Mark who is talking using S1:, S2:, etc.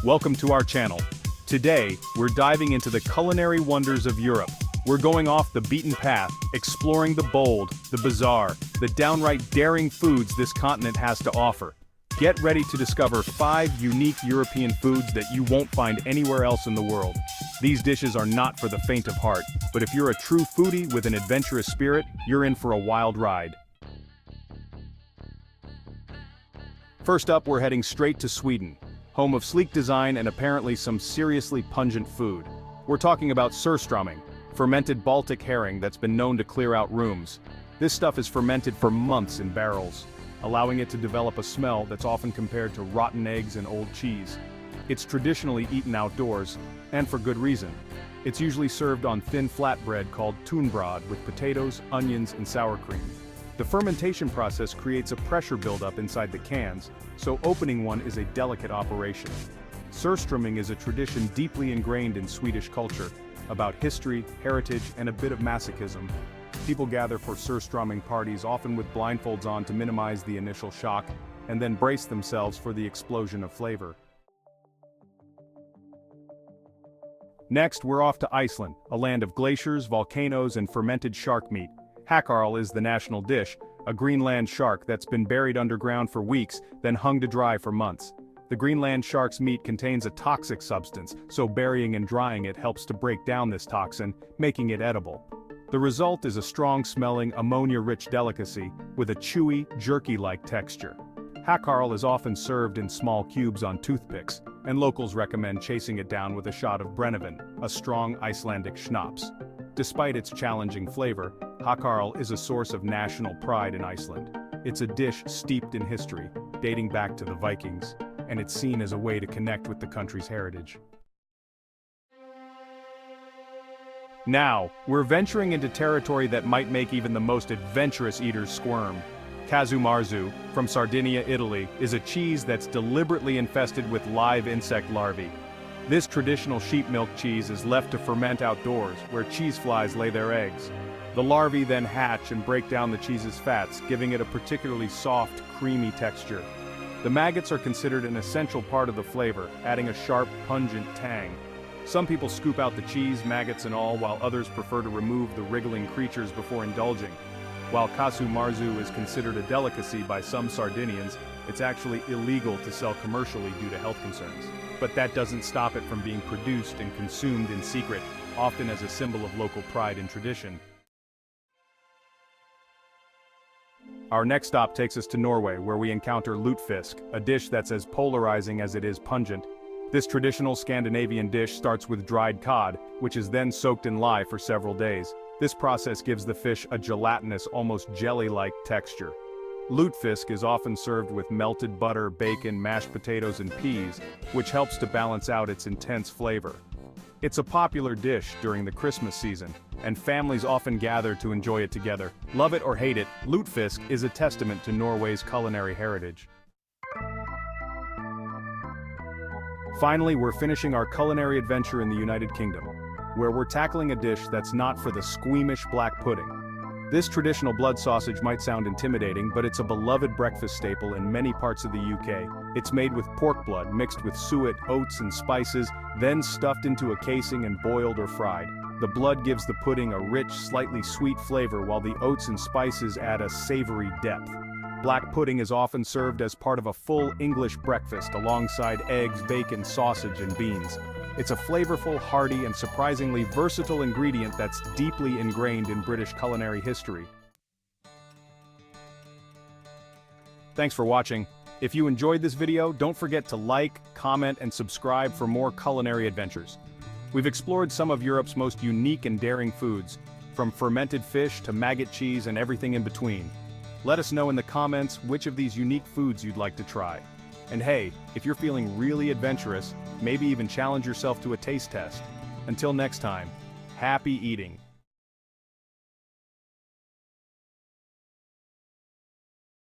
S1: Welcome to our channel. Today, we're diving into the culinary wonders of Europe. We're going off the beaten path, exploring the bold, the bizarre, the downright daring foods this continent has to offer. Get ready to discover 5 unique European foods that you won't find anywhere else in the world. These dishes are not for the faint of heart, but if you're a true foodie with an adventurous spirit, you're in for a wild ride. First up, we're heading straight to Sweden, home of sleek design and apparently some seriously pungent food. We're talking about surströmming, fermented Baltic herring that's been known to clear out rooms. This stuff is fermented for months in barrels, allowing it to develop a smell that's often compared to rotten eggs and old cheese. It's traditionally eaten outdoors, and for good reason. It's usually served on thin flatbread called tunnbröd with potatoes, onions, and sour cream. The fermentation process creates a pressure buildup inside the cans, so opening one is a delicate operation. Surströmming is a tradition deeply ingrained in Swedish culture, about history, heritage, and a bit of masochism. People gather for surströmming parties often with blindfolds on to minimize the initial shock, and then brace themselves for the explosion of flavor. Next, we're off to Iceland, a land of glaciers, volcanoes, and fermented shark meat. Hakkarl is the national dish, a Greenland shark that's been buried underground for weeks, then hung to dry for months. The Greenland shark's meat contains a toxic substance, so burying and drying it helps to break down this toxin, making it edible. The result is a strong-smelling, ammonia-rich delicacy, with a chewy, jerky-like texture. Hakkarl is often served in small cubes on toothpicks, and locals recommend chasing it down with a shot of Brennivin, a strong Icelandic schnapps. Despite its challenging flavor, Hakkarl is a source of national pride in Iceland. It's a dish steeped in history, dating back to the Vikings, and it's seen as a way to connect with the country's heritage. Now, we're venturing into territory that might make even the most adventurous eaters squirm. Casu marzu, from Sardinia, Italy, is a cheese that's deliberately infested with live insect larvae. This traditional sheep milk cheese is left to ferment outdoors, where cheese flies lay their eggs. The larvae then hatch and break down the cheese's fats, giving it a particularly soft, creamy texture. The maggots are considered an essential part of the flavor, adding a sharp, pungent tang. Some people scoop out the cheese, maggots and all, while others prefer to remove the wriggling creatures before indulging. While casu marzu is considered a delicacy by some Sardinians, it's actually illegal to sell commercially due to health concerns. But that doesn't stop it from being produced and consumed in secret, often as a symbol of local pride and tradition. Our next stop takes us to Norway, where we encounter lutefisk, a dish that's as polarizing as it is pungent. This traditional Scandinavian dish starts with dried cod, which is then soaked in lye for several days. This process gives the fish a gelatinous, almost jelly-like texture. Lutefisk is often served with melted butter, bacon, mashed potatoes, and peas, which helps to balance out its intense flavor. It's a popular dish during the Christmas season, and families often gather to enjoy it together. Love it or hate it, lutefisk is a testament to Norway's culinary heritage. Finally, we're finishing our culinary adventure in the United Kingdom, where we're tackling a dish that's not for the squeamish black pudding. This traditional blood sausage might sound intimidating, but it's a beloved breakfast staple in many parts of the UK. It's made with pork blood mixed with suet, oats, and spices, then stuffed into a casing and boiled or fried. The blood gives the pudding a rich, slightly sweet flavor, while the oats and spices add a savory depth. Black pudding is often served as part of a full English breakfast alongside eggs, bacon, sausage, and beans. It's a flavorful, hearty, and surprisingly versatile ingredient that's deeply ingrained in British culinary history. Thanks for watching. If you enjoyed this video, don't forget to like, comment, and subscribe for more culinary adventures. We've explored some of Europe's most unique and daring foods, from fermented fish to maggot cheese and everything in between. Let us know in the comments which of these unique foods you'd like to try. And hey, if you're feeling really adventurous, maybe even challenge yourself to a taste test. Until next time, happy eating!